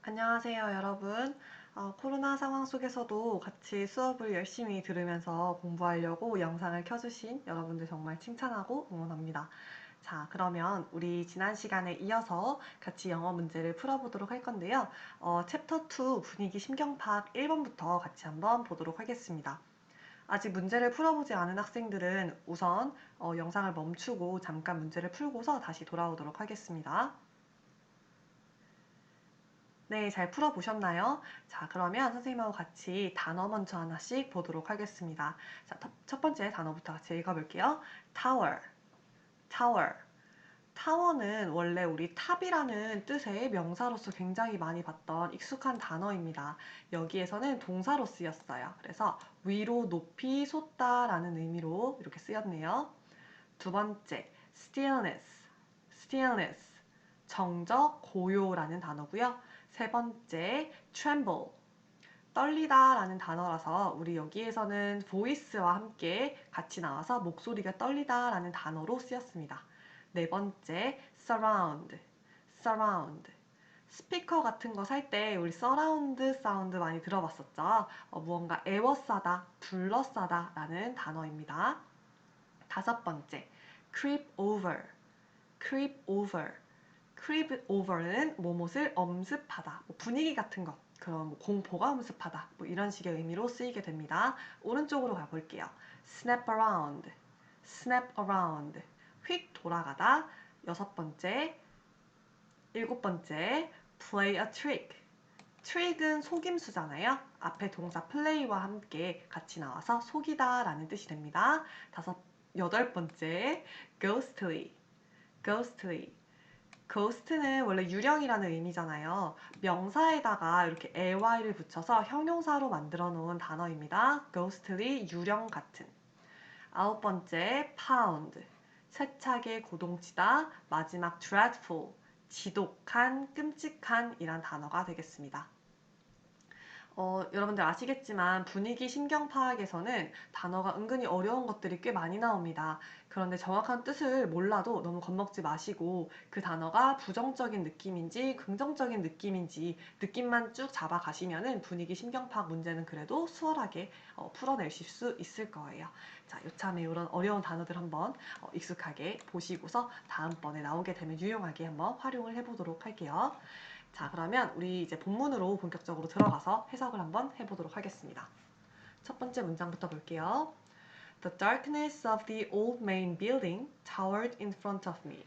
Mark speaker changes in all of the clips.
Speaker 1: 안녕하세요, 여러분. 코로나 상황 속에서도 같이 수업을 열심히 들으면서 공부하려고 영상을 켜주신 여러분들 정말 칭찬하고 응원합니다. 자, 그러면 우리 지난 시간에 이어서 같이 영어 문제를 풀어보도록 할 건데요. 챕터 2 분위기 심경파악 1번부터 같이 한번 보도록 하겠습니다. 아직 문제를 풀어보지 않은 학생들은 우선 영상을 멈추고 잠깐 문제를 풀고서 다시 돌아오도록 하겠습니다. 네, 잘 풀어보셨나요? 자, 그러면 선생님하고 같이 단어 먼저 하나씩 보도록 하겠습니다. 자, 첫 번째 단어부터 같이 읽어볼게요. tower, tower. 타워는 원래 우리 탑이라는 뜻의 명사로서 굉장히 많이 봤던 익숙한 단어입니다. 여기에서는 동사로 쓰였어요. 그래서 위로 높이 솟다라는 의미로 이렇게 쓰였네요. 두 번째, stillness, stillness. 정적, 고요라는 단어고요. 세 번째, tremble, 떨리다 라는 단어라서 우리 여기에서는 voice와 함께 같이 나와서 목소리가 떨리다 라는 단어로 쓰였습니다. 네 번째, surround, surround. 스피커 같은 거 살 때 우리 서라운드 사운드 많이 들어봤었죠? 무언가 에워싸다, 둘러싸다 라는 단어입니다. 다섯 번째, creep over, creep over. creep over는 뭐뭇을 엄습하다, 분위기 같은 것, 그런 공포가 엄습하다, 이런 식의 의미로 쓰이게 됩니다. 오른쪽으로 가볼게요. snap around, snap around, 휙 돌아가다. 여섯 번째, 일곱 번째, play a trick. 트릭은 속임수잖아요. 앞에 동사 play와 함께 같이 나와서 속이다 라는 뜻이 됩니다. 여덟 번째, ghostly, ghostly. ghost는 원래 유령이라는 의미잖아요. 명사에다가 이렇게 ly를 붙여서 형용사로 만들어 놓은 단어입니다. ghostly, 유령 같은. 아홉 번째, pound. 세차게 고동치다. 마지막 dreadful, 지독한, 끔찍한 이란 단어가 되겠습니다. 여러분들 아시겠지만 분위기 심경 파악에서는 단어가 은근히 어려운 것들이 꽤 많이 나옵니다. 그런데 정확한 뜻을 몰라도 너무 겁먹지 마시고 그 단어가 부정적인 느낌인지 긍정적인 느낌인지 느낌만 쭉 잡아가시면은 분위기 심경 파악 문제는 그래도 수월하게 풀어내실 수 있을 거예요. 자, 요참에 이런 어려운 단어들 한번 익숙하게 보시고서 다음번에 나오게 되면 유용하게 한번 활용을 해보도록 할게요. 자, 그러면 우리 이제 본문으로 본격적으로 들어가서 해석을 한번 해보도록 하겠습니다. 첫 번째 문장부터 볼게요. The darkness of the old main building towered in front of me.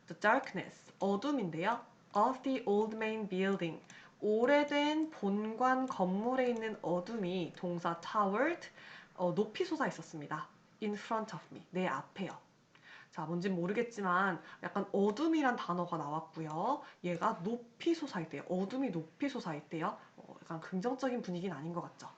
Speaker 1: The darkness, 어둠인데요. of the old main building, 오래된 본관 건물에 있는 어둠이 동사 towered, 높이 솟아 있었습니다. in front of me, 내 앞에요. 자, 뭔진 모르겠지만 약간 어둠이란 단어가 나왔고요. 얘가 높이 솟아있대요. 어둠이 높이 솟아있대요. 약간 긍정적인 분위기는 아닌 것 같죠?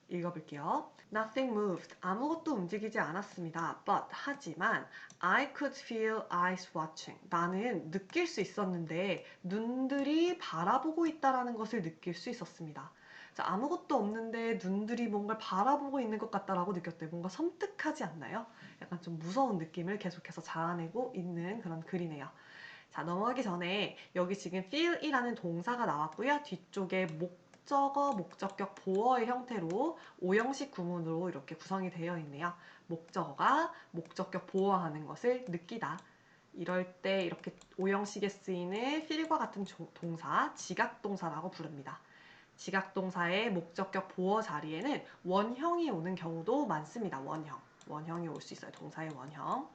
Speaker 1: 읽어볼게요. Nothing moved. 아무것도 움직이지 않았습니다. But, 하지만 I could feel eyes watching. 나는 느낄 수 있었는데 눈들이 바라보고 있다는 것을 느낄 수 있었습니다. 자, 아무것도 없는데 눈들이 뭔가를 바라보고 있는 것 같다라고 느꼈대요. 뭔가 섬뜩하지 않나요? 약간 좀 무서운 느낌을 계속해서 자아내고 있는 그런 글이네요. 자, 넘어가기 전에 여기 지금 feel이라는 동사가 나왔고요. 뒤쪽에 목적어, 목적격, 보어의 형태로 오형식 구문으로 이렇게 구성이 되어 있네요. 목적어가 목적격 보어하는 것을 느끼다. 이럴 때 이렇게 오형식에 쓰이는 feel과 같은 동사, 지각동사라고 부릅니다. 지각동사의 목적격 보어 자리에는 원형이 오는 경우도 많습니다. 원형이 올 수 있어요. 동사의 원형.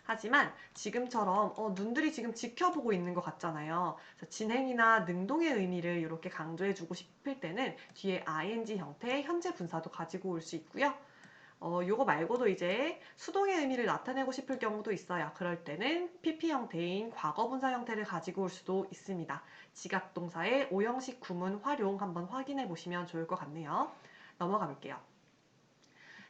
Speaker 1: 하지만 지금처럼 눈들이 지금 지켜보고 있는 것 같잖아요. 그래서 진행이나 능동의 의미를 이렇게 강조해주고 싶을 때는 뒤에 ing 형태의 현재 분사도 가지고 올 수 있고요. 요거 말고도 이제 수동의 의미를 나타내고 싶을 경우도 있어요. 그럴 때는 pp 형태인 과거분사 형태를 가지고 올 수도 있습니다. 지각동사의 오형식 구문 활용 한번 확인해 보시면 좋을 것 같네요. 넘어가 볼게요.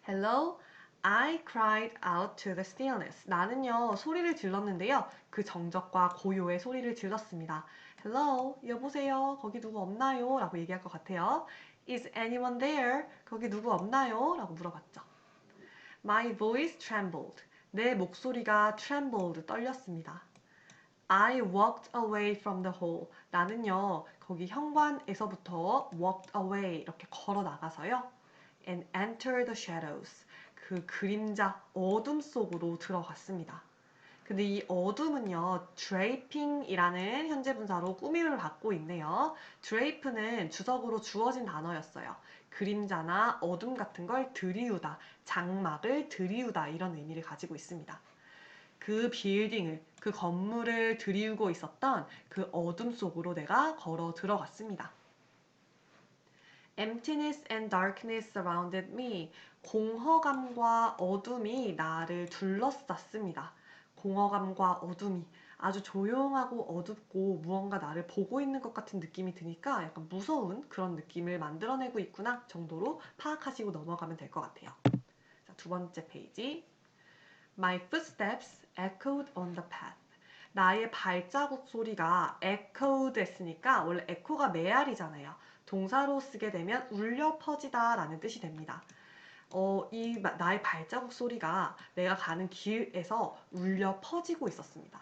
Speaker 1: Hello, I cried out to the stillness. 나는요, 소리를 질렀는데요. 그 정적과 고요의 소리를 질렀습니다. Hello, 여보세요. 거기 누구 없나요? 라고 얘기할 것 같아요. Is anyone there? 거기 누구 없나요? 라고 물어봤죠. My voice trembled. 내 목소리가 trembled, 떨렸습니다. I walked away from the hole. 나는요, 거기 현관에서부터 walked away 이렇게 걸어 나가서요. and entered the shadows. 그 그림자 어둠 속으로 들어갔습니다. 근데 이 어둠은요, draping이라는 현재 분사로 꾸밈을 받고 있네요. drape는 주석으로 주어진 단어였어요. 그림자나 어둠 같은 걸 들이우다, 장막을 들이우다 이런 의미를 가지고 있습니다. 그 빌딩을, 그 건물을 들이우고 있었던 그 어둠 속으로 내가 걸어 들어갔습니다. Emptiness and darkness surrounded me. 공허감과 어둠이 나를 둘러쌌습니다. 공허감과 어둠이 아주 조용하고 어둡고 무언가 나를 보고 있는 것 같은 느낌이 드니까 약간 무서운 그런 느낌을 만들어내고 있구나 정도로 파악하시고 넘어가면 될 것 같아요. 자, 두 번째 페이지. My footsteps echoed on the path. 나의 발자국 소리가 echoed 했으니까 원래 echo가 메아리잖아요. 동사로 쓰게 되면 울려 퍼지다 라는 뜻이 됩니다. 나의 발자국 소리가 내가 가는 길에서 울려 퍼지고 있었습니다.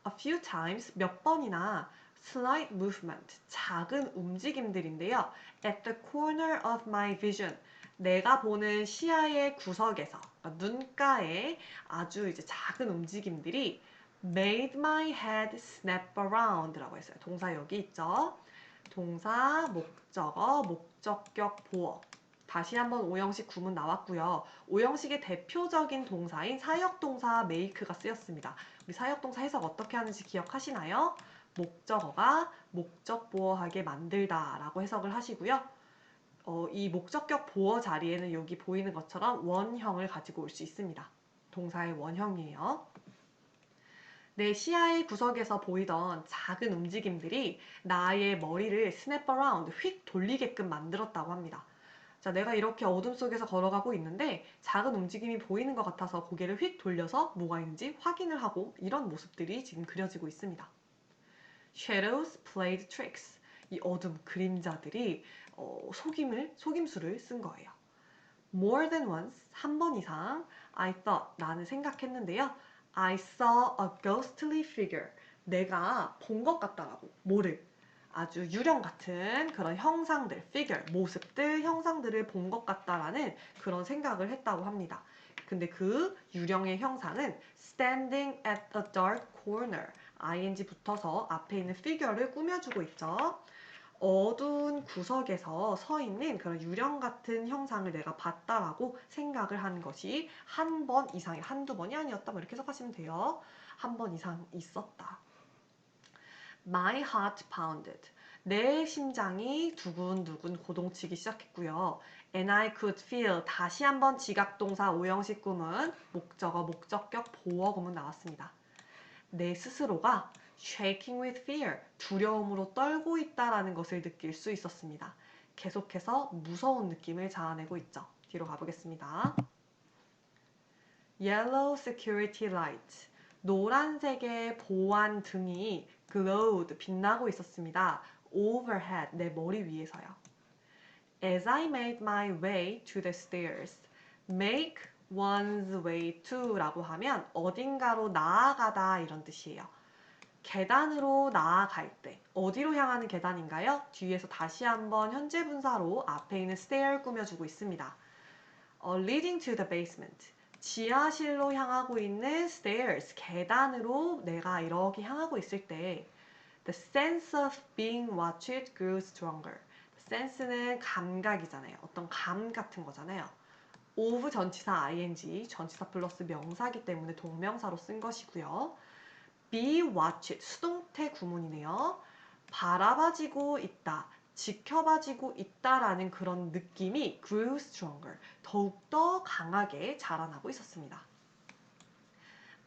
Speaker 1: A few times, 몇 번이나 slight movement, 작은 움직임들인데요. At the corner of my vision, 내가 보는 시야의 구석에서, 그러니까 눈가에 아주 이제 작은 움직임들이 made my head snap around 라고 했어요. 동사 여기 있죠. 동사, 목적어, 목적격, 보어. 다시 한번 오형식 구문 나왔고요. 오형식의 대표적인 동사인 사역동사 make가 쓰였습니다. 우리 사역동사 해석 어떻게 하는지 기억하시나요? 목적어가 목적 보어하게 만들다 라고 해석을 하시고요. 이 목적격 보어 자리에는 여기 보이는 것처럼 원형을 가지고 올 수 있습니다. 동사의 원형이에요. 내 시야의 구석에서 보이던 작은 움직임들이 나의 머리를 snap around, 휙 돌리게끔 만들었다고 합니다. 자, 내가 이렇게 어둠 속에서 걸어가고 있는데 작은 움직임이 보이는 것 같아서 고개를 휙 돌려서 뭐가 있는지 확인을 하고 이런 모습들이 지금 그려지고 있습니다. Shadows played tricks. 이 어둠 그림자들이 속임수를 쓴 거예요. More than once, 한 번 이상 I thought, 나는 생각했는데요. I saw a ghostly figure. 내가 본 것 같다라고. 뭐를? 아주 유령 같은 그런 형상들, figure, 모습들, 형상들을 본 것 같다라는 그런 생각을 했다고 합니다. 근데 그 유령의 형상은 standing at a dark corner, ing 붙어서 앞에 있는 figure를 꾸며주고 있죠. 어두운 구석에서 서 있는 그런 유령 같은 형상을 내가 봤다라고 생각을 한 것이 한 번 이상이 한두 번이 아니었다. 뭐 이렇게 해석하시면 돼요. 한 번 이상 있었다. My heart pounded. 내 심장이 두근두근 고동치기 시작했고요. And I could feel. 다시 한번 지각동사 오형식 구문, 목적어, 목적격, 보어 구문 나왔습니다. 내 스스로가 shaking with fear, 두려움으로 떨고 있다라는 것을 느낄 수 있었습니다. 계속해서 무서운 느낌을 자아내고 있죠. 뒤로 가보겠습니다. Yellow security light, 노란색의 보안 등이 glowed, 빛나고 있었습니다. Overhead, 내 머리 위에서요. As I made my way to the stairs, make one's way to 라고 하면 어딘가로 나아가다 이런 뜻이에요. 계단으로 나아갈 때 어디로 향하는 계단인가요? 뒤에서 다시 한번 현재 분사로 앞에 있는 stair 꾸며주고 있습니다. Leading to the basement, 지하실로 향하고 있는 stairs, 계단으로 내가 이렇게 향하고 있을 때 the sense of being watched grew stronger. sense는 감각이잖아요. 어떤 감 같은 거잖아요. of 전치사 ing, 전치사 플러스 명사기 때문에 동명사로 쓴 것이고요. be watched, 수동태 구문이네요. 바라봐지고 있다, 지켜봐지고 있다라는 그런 느낌이 grew stronger, 더욱더 강하게 자라나고 있었습니다.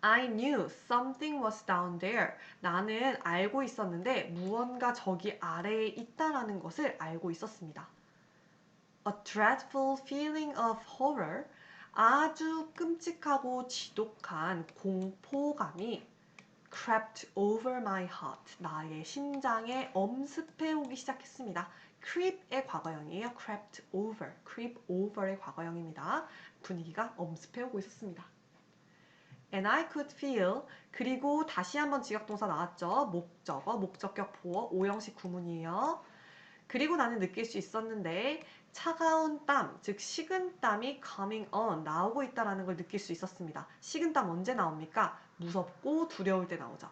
Speaker 1: I knew something was down there. 나는 알고 있었는데 무언가 저기 아래에 있다라는 것을 알고 있었습니다. A dreadful feeling of horror. 아주 끔찍하고 지독한 공포감이 crept over my heart. 나의 심장에 엄습해 오기 시작했습니다. creep의 과거형이에요. crept over. creep over의 과거형입니다. 분위기가 엄습해 오고 있었습니다. And I could feel. 그리고 다시 한번 지각동사 나왔죠. 목적어, 목적격 보어, 오형식 구문이에요. 그리고 나는 느낄 수 있었는데 차가운 땀, 즉 식은땀이 coming on, 나오고 있다는 걸 느낄 수 있었습니다. 식은땀 언제 나옵니까? 무섭고 두려울 때 나오죠.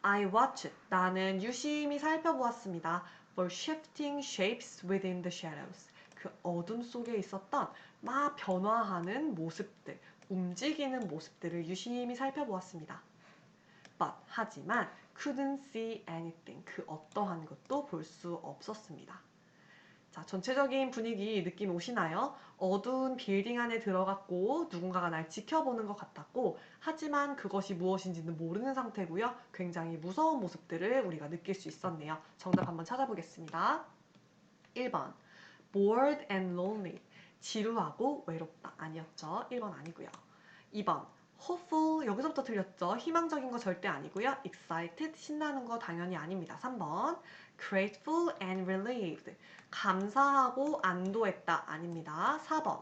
Speaker 1: I watched. 나는 유심히 살펴보았습니다. For shifting shapes within the shadows. 그 어둠 속에 있었던 막 변화하는 모습들, 움직이는 모습들을 유심히 살펴보았습니다. But 하지만 couldn't see anything. 그 어떠한 것도 볼 수 없었습니다. 자, 전체적인 분위기 느낌 오시나요? 어두운 빌딩 안에 들어갔고 누군가가 날 지켜보는 것 같았고 하지만 그것이 무엇인지는 모르는 상태고요. 굉장히 무서운 모습들을 우리가 느낄 수 있었네요. 정답 한번 찾아보겠습니다. 1번 bored and lonely. 지루하고 외롭다. 아니었죠. 1번 아니고요. 2번 hopeful. 여기서부터 틀렸죠. 희망적인 거 절대 아니고요. excited. 신나는 거 당연히 아닙니다. 3번 grateful and relieved. 감사하고 안도했다. 아닙니다. 4번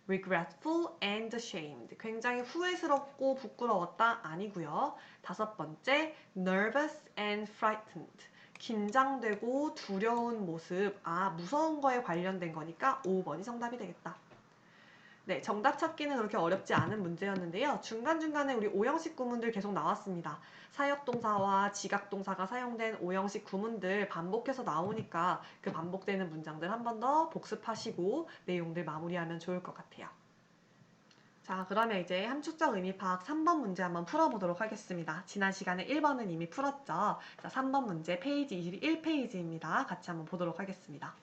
Speaker 1: regretful and ashamed. 굉장히 후회스럽고 부끄러웠다. 아니고요. 5번째 nervous and frightened. 긴장되고 두려운 모습. 아, 무서운 거에 관련된 거니까 5번이 정답이 되겠다. 네, 정답 찾기는 그렇게 어렵지 않은 문제였는데요. 중간중간에 우리 오형식 구문들 계속 나왔습니다. 사역동사와 지각동사가 사용된 오형식 구문들 반복해서 나오니까 그 반복되는 문장들 한 번 더 복습하시고 내용들 마무리하면 좋을 것 같아요. 자, 그러면 이제 함축적 의미 파악 3번 문제 한번 풀어보도록 하겠습니다. 지난 시간에 1번은 이미 풀었죠. 자, 3번 문제 페이지 21페이지입니다. 같이 한번 보도록 하겠습니다.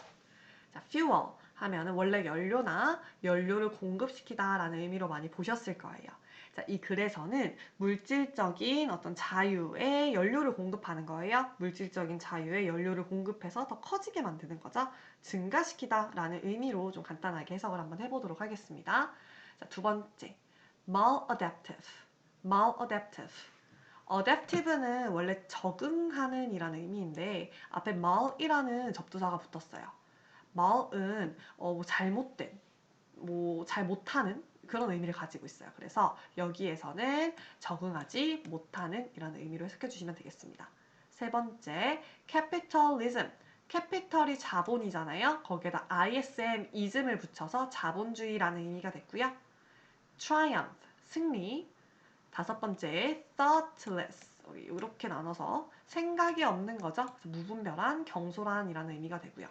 Speaker 1: 자, fuel 하면은 원래 연료나 연료를 공급시키다 라는 의미로 많이 보셨을 거예요. 자, 이 글에서는 물질적인 어떤 자유에 연료를 공급하는 거예요. 물질적인 자유에 연료를 공급해서 더 커지게 만드는 거죠. 증가시키다 라는 의미로 좀 간단하게 해석을 한번 해보도록 하겠습니다. 자, 두 번째, maladaptive. maladaptive. adaptive는 원래 적응하는 이라는 의미인데 앞에 mal이라는 접두사가 붙었어요. mal은 잘못된, 잘 못하는 그런 의미를 가지고 있어요. 그래서 여기에서는 적응하지 못하는 이라는 의미로 해석해 주시면 되겠습니다. 세 번째, capitalism. 캐피털이 자본이잖아요. 거기에다 ism, ism을 붙여서 자본주의라는 의미가 됐고요. triumph, 승리. 5번째, thoughtless. 이렇게 나눠서 생각이 없는 거죠. 무분별한, 경솔한이라는 의미가 되고요.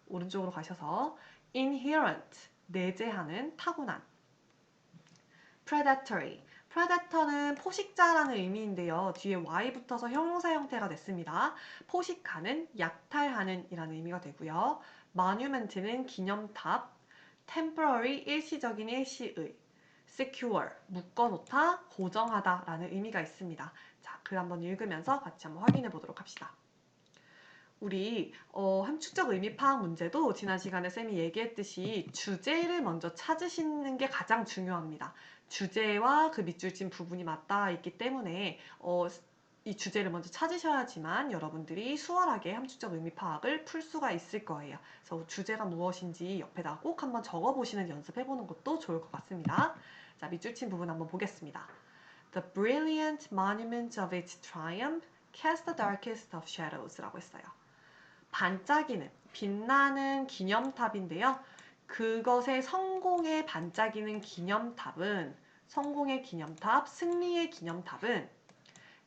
Speaker 1: 오른쪽으로 가셔서 inherent, 내재하는, 타고난. predatory. predator는 포식자라는 의미인데요. 뒤에 y 붙어서 형용사 형태가 됐습니다. 포식하는, 약탈하는 이라는 의미가 되고요. monument는 기념탑, temporary, 일시적인, 일시의. secure, 묶어놓다, 고정하다 라는 의미가 있습니다. 자, 글 한번 읽으면서 같이 한번 확인해 보도록 합시다. 우리 함축적 의미 파악 문제도 지난 시간에 쌤이 얘기했듯이 주제를 먼저 찾으시는 게 가장 중요합니다. 주제와 그 밑줄 친 부분이 맞닿아 있기 때문에 이 주제를 먼저 찾으셔야지만 여러분들이 수월하게 함축적 의미 파악을 풀 수가 있을 거예요. 그래서 주제가 무엇인지 옆에다 꼭 한번 적어보시는 연습해보는 것도 좋을 것 같습니다. 자, 밑줄 친 부분 한번 보겠습니다. The brilliant monument of its triumph cast the darkest of shadows 라고 했어요. 반짝이는, 빛나는 기념탑인데요. 그것의 성공에 반짝이는 기념탑은, 성공의 기념탑, 승리의 기념탑은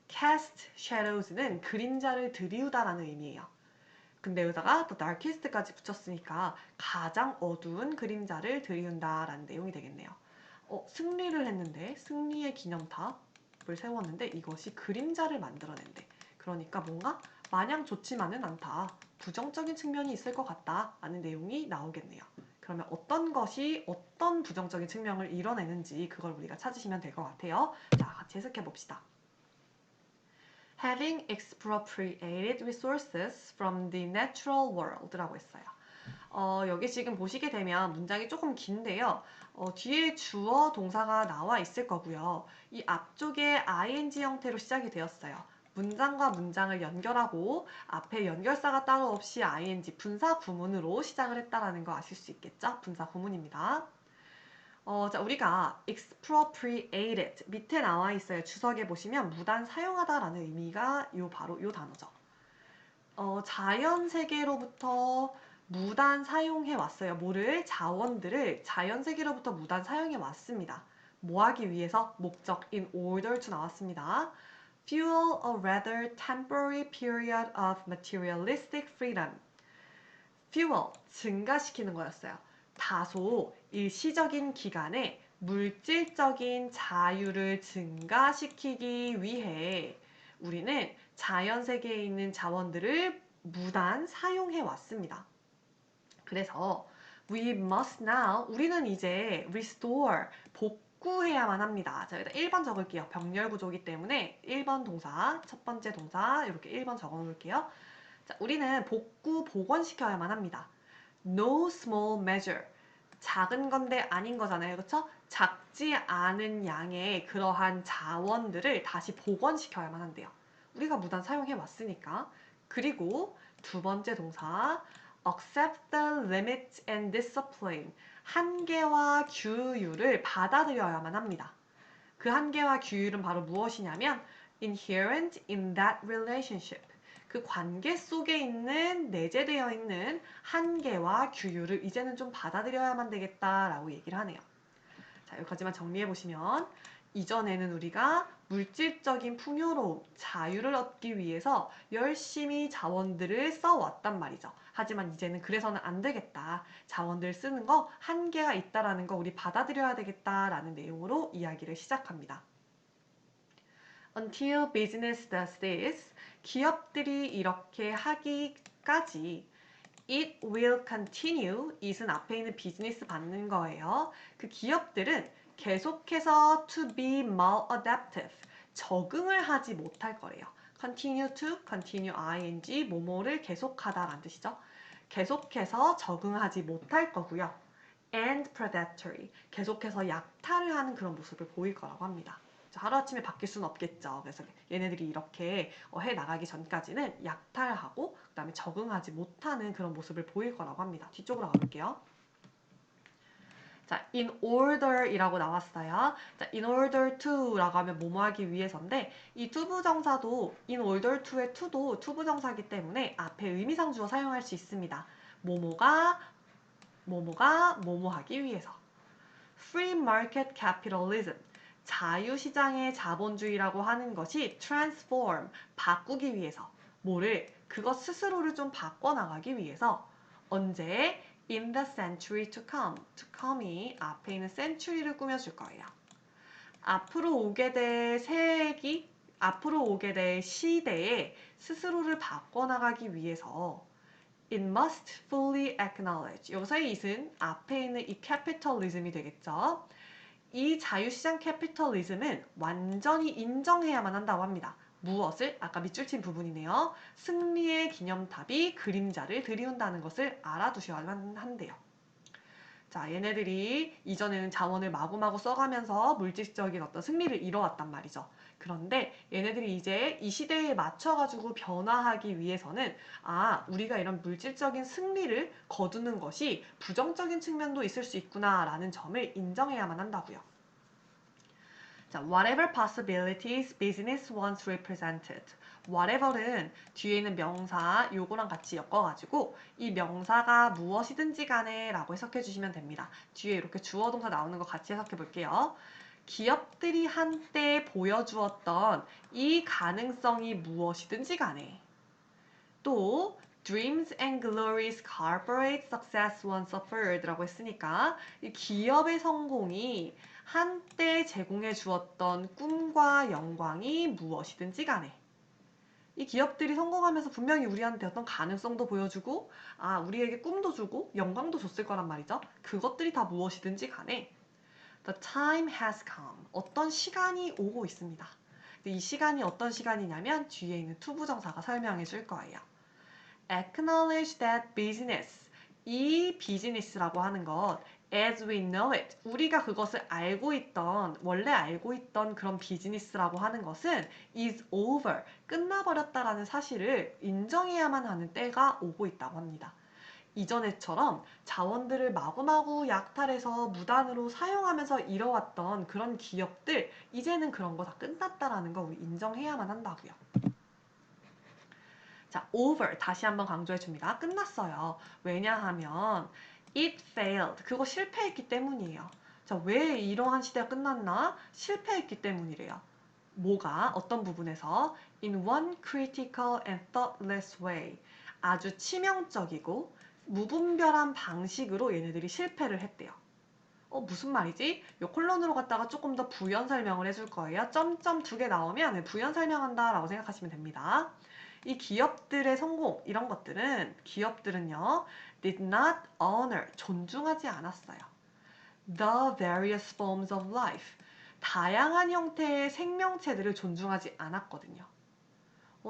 Speaker 1: cast shadows는 그림자를 들이우다라는 의미예요. 근데 여기다가 the darkest까지 붙였으니까 가장 어두운 그림자를 들이운다라는 내용이 되겠네요. 승리를 했는데, 승리의 기념탑을 세웠는데 이것이 그림자를 만들어낸대. 그러니까 뭔가 마냥 좋지만은 않다. 부정적인 측면이 있을 것 같다 라는 내용이 나오겠네요. 그러면 어떤 것이 어떤 부정적인 측면을 이뤄내는지 그걸 우리가 찾으시면 될 것 같아요. 자, 같이 해석해 봅시다. Having expropriated resources from the natural world 라고 했어요. 여기 지금 보시게 되면 문장이 조금 긴데요. 뒤에 주어 동사가 나와 있을 거고요. 이 앞쪽에 ing 형태로 시작이 되었어요. 문장과 문장을 연결하고 앞에 연결사가 따로 없이 ing 분사 구문으로 시작을 했다라는 거 아실 수 있겠죠? 분사 구문입니다. 자, 우리가 expropriated 밑에 나와 있어요. 주석에 보시면 무단 사용하다라는 의미가 바로 요 단어죠. 자연 세계로부터 무단 사용해 왔어요. 뭐를? 자원들을 자연 세계로부터 무단 사용해 왔습니다. 뭐 하기 위해서? 목적 in order to 나왔습니다. Fuel a rather temporary period of materialistic freedom. fuel, 증가시키는 거였어요. 다소 일시적인 기간에 물질적인 자유를 증가시키기 위해 우리는 자연 세계에 있는 자원들을 무단 사용해 왔습니다. 그래서 we must now, 우리는 이제 restore, 복구해야만 합니다. 자, 일단 1번 적을게요. 병렬 구조이기 때문에 1번 동사, 첫 번째 동사 이렇게 1번 적어 놓을게요. 자, 우리는 복원시켜야만 합니다. No small measure. 작은 건데 아닌 거잖아요. 그렇죠? 작지 않은 양의 그러한 자원들을 다시 복원시켜야만 한대요. 우리가 무단 사용해 왔으니까. 그리고 두 번째 동사 accept the limits and discipline. 한계와 규율을 받아들여야만 합니다. 그 한계와 규율은 바로 무엇이냐면 inherent in that relationship. 그 관계 속에 있는 내재되어 있는 한계와 규율을 이제는 좀 받아들여야만 되겠다라고 얘기를 하네요. 자, 여기까지만 정리해 보시면 이전에는 우리가 물질적인 풍요로움, 자유를 얻기 위해서 열심히 자원들을 써왔단 말이죠. 하지만 이제는 그래서는 안 되겠다. 자원들 쓰는 거 한계가 있다라는 거 우리 받아들여야 되겠다라는 내용으로 이야기를 시작합니다. Until business does this, 기업들이 이렇게 하기까지 it will continue, it은 앞에 있는 비즈니스 받는 거예요. 그 기업들은 계속해서 to be maladaptive, 적응을 하지 못할 거래요. continue to, continue ing, 뭐뭐를 계속하다라는 뜻이죠. 계속해서 적응하지 못할 거고요. and predatory, 계속해서 약탈을 하는 그런 모습을 보일 거라고 합니다. 하루아침에 바뀔 수는 없겠죠. 그래서 얘네들이 이렇게 해나가기 전까지는 약탈하고 그 다음에 적응하지 못하는 그런 모습을 보일 거라고 합니다. 뒤쪽으로 가볼게요. 자, in order 이라고 나왔어요. 자, in order to 라고 하면 뭐뭐 하기 위해서인데 이 투부정사도 in order to의 to도 투부정사이기 때문에 앞에 의미상 주어 사용할 수 있습니다. 뭐뭐가 뭐뭐 하기 위해서. Free market capitalism, 자유시장의 자본주의라고 하는 것이 transform, 바꾸기 위해서, 뭐를, 그것 스스로를 좀 바꿔나가기 위해서. 언제? In the century to come. to come이 앞에 있는 century를 꾸며줄 거예요. 앞으로 오게 될 세기, 앞으로 오게 될 시대에 스스로를 바꿔나가기 위해서 It must fully acknowledge. 여기서의 it은 앞에 있는 이 capitalism이 되겠죠. 이 자유시장 캐피털리즘은 완전히 인정해야만 한다고 합니다. 무엇을? 아까 밑줄 친 부분이네요. 승리의 기념탑이 그림자를 들이운다는 것을 알아두셔야만 한대요. 자, 얘네들이 이전에는 자원을 마구마구 써가면서 물질적인 어떤 승리를 이뤄왔단 말이죠. 그런데 얘네들이 이제 이 시대에 맞춰가지고 변화하기 위해서는 우리가 이런 물질적인 승리를 거두는 것이 부정적인 측면도 있을 수 있구나라는 점을 인정해야만 한다고요. 자, whatever possibilities business once represented. whatever는 뒤에 있는 명사 요거랑 같이 엮어가지고 이 명사가 무엇이든지 간에 라고 해석해 주시면 됩니다. 뒤에 이렇게 주어 동사 나오는 거 같이 해석해 볼게요. 기업들이 한때 보여주었던 이 가능성이 무엇이든지 간에. 또 Dreams and glories corporate success once offered 라고 했으니까 이 기업의 성공이 한때 제공해 주었던 꿈과 영광이 무엇이든지 간에 이 기업들이 성공하면서 분명히 우리한테 어떤 가능성도 보여주고 우리에게 꿈도 주고 영광도 줬을 거란 말이죠. 그것들이 다 무엇이든지 간에 The time has come. 어떤 시간이 오고 있습니다. 이 시간이 어떤 시간이냐면 뒤에 있는 투부정사가 설명해 줄 거예요. Acknowledge that business. 이 비즈니스라고 하는 것 as we know it. 우리가 그것을 원래 알고 있던 그런 비즈니스라고 하는 것은 is over. 끝나버렸다라는 사실을 인정해야만 하는 때가 오고 있다고 합니다. 이전에처럼 자원들을 마구마구 약탈해서 무단으로 사용하면서 이뤄왔던 그런 기업들, 이제는 그런 거 다 끝났다라는 거 우리 인정해야만 한다고요. 자, over 다시 한번 강조해 줍니다. 끝났어요. 왜냐하면 it failed. 그거 실패했기 때문이에요. 자, 왜 이러한 시대가 끝났나? 실패했기 때문이래요. 뭐가? 어떤 부분에서? In one critical and thoughtless way. 아주 치명적이고 무분별한 방식으로 얘네들이 실패를 했대요. 무슨 말이지? 요 콜론으로 갖다가 조금 더 부연 설명을 해줄 거예요. 점점 2개 나오면 부연 설명한다 라고 생각하시면 됩니다. 이 기업들의 성공, 이런 것들은 기업들은요, did not honor, 존중하지 않았어요. The various forms of life, 다양한 형태의 생명체들을 존중하지 않았거든요.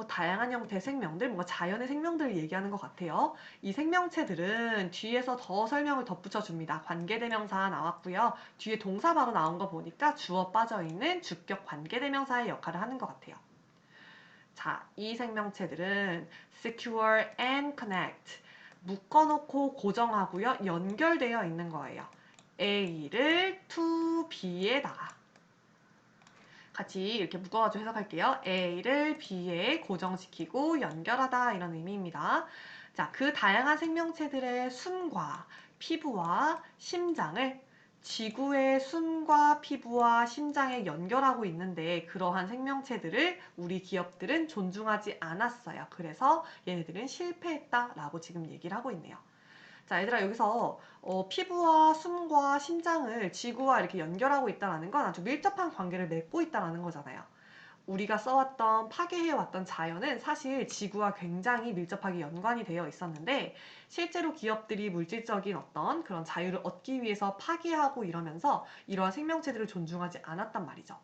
Speaker 1: 다양한 형태의 생명들, 뭔가 자연의 생명들을 얘기하는 것 같아요. 이 생명체들은 뒤에서 더 설명을 덧붙여 줍니다. 관계대명사 나왔고요. 뒤에 동사 바로 나온 거 보니까 주어 빠져있는 주격 관계대명사의 역할을 하는 것 같아요. 자, 이 생명체들은 secure and connect, 묶어놓고 고정하고요. 연결되어 있는 거예요. A를 to B에다가 같이 이렇게 묶어가지고 해석할게요. A를 B에 고정시키고 연결하다 이런 의미입니다. 자, 그 다양한 생명체들의 숨과 피부와 심장을 지구의 숨과 피부와 심장에 연결하고 있는데 그러한 생명체들을 우리 기업들은 존중하지 않았어요. 그래서 얘네들은 실패했다라고 지금 얘기를 하고 있네요. 자, 얘들아 여기서 피부와 숨과 심장을 지구와 이렇게 연결하고 있다는 건 아주 밀접한 관계를 맺고 있다는 거잖아요. 우리가 써왔던 파괴해왔던 자연은 사실 지구와 굉장히 밀접하게 연관이 되어 있었는데 실제로 기업들이 물질적인 어떤 그런 자유를 얻기 위해서 파괴하고 이러면서 이러한 생명체들을 존중하지 않았단 말이죠.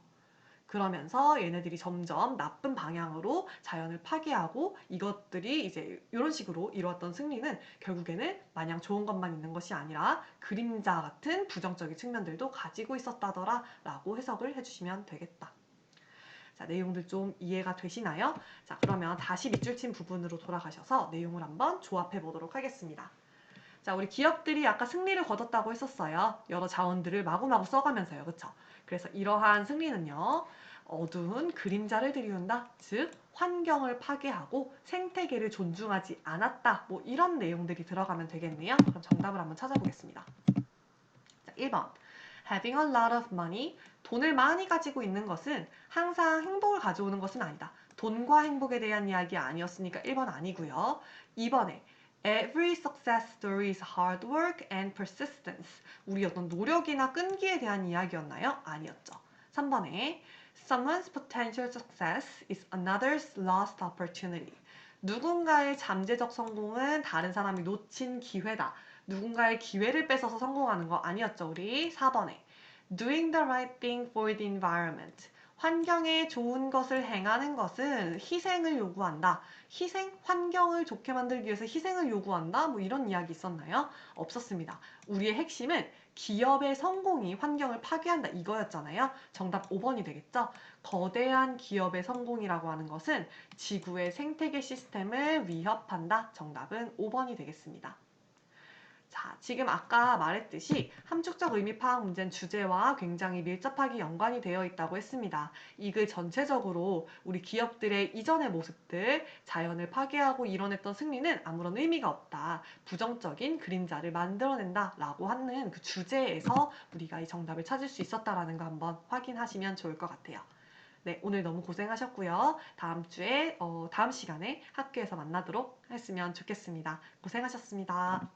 Speaker 1: 그러면서 얘네들이 점점 나쁜 방향으로 자연을 파괴하고 이것들이 이제 이런 식으로 이루었던 승리는 결국에는 마냥 좋은 것만 있는 것이 아니라 그림자 같은 부정적인 측면들도 가지고 있었다더라 라고 해석을 해주시면 되겠다. 자, 내용들 좀 이해가 되시나요? 자, 그러면 다시 밑줄 친 부분으로 돌아가셔서 내용을 한번 조합해 보도록 하겠습니다. 자, 우리 기업들이 아까 승리를 거뒀다고 했었어요. 여러 자원들을 마구마구 써가면서요. 그쵸? 그래서 이러한 승리는요. 어두운 그림자를 들이운다. 즉 환경을 파괴하고 생태계를 존중하지 않았다. 뭐 이런 내용들이 들어가면 되겠네요. 그럼 정답을 한번 찾아보겠습니다. 자, 1번. Having a lot of money. 돈을 많이 가지고 있는 것은 항상 행복을 가져오는 것은 아니다. 돈과 행복에 대한 이야기 아니었으니까 1번 아니고요. 2번에 Every success story is hard work and persistence. 우리 어떤 노력이나 끈기에 대한 이야기였나요? 아니었죠. 3번에 Someone's potential success is another's lost opportunity. 누군가의 잠재적 성공은 다른 사람이 놓친 기회다. 누군가의 기회를 뺏어서 성공하는 거 아니었죠. 우리 4번에 Doing the right thing for the environment. 환경에 좋은 것을 행하는 것은 희생을 요구한다. 희생? 환경을 좋게 만들기 위해서 희생을 요구한다? 뭐 이런 이야기 있었나요? 없었습니다. 우리의 핵심은 기업의 성공이 환경을 파괴한다 이거였잖아요. 정답 5번이 되겠죠? 거대한 기업의 성공이라고 하는 것은 지구의 생태계 시스템을 위협한다. 정답은 5번이 되겠습니다. 자, 지금 아까 말했듯이 함축적 의미 파악 문제는 주제와 굉장히 밀접하게 연관이 되어 있다고 했습니다. 이 글 전체적으로 우리 기업들의 이전의 모습들, 자연을 파괴하고 이뤄냈던 승리는 아무런 의미가 없다. 부정적인 그림자를 만들어낸다 라고 하는 그 주제에서 우리가 이 정답을 찾을 수 있었다라는 거 한번 확인하시면 좋을 것 같아요. 네, 오늘 너무 고생하셨고요. 다음 주에, 다음 시간에 학교에서 만나도록 했으면 좋겠습니다. 고생하셨습니다.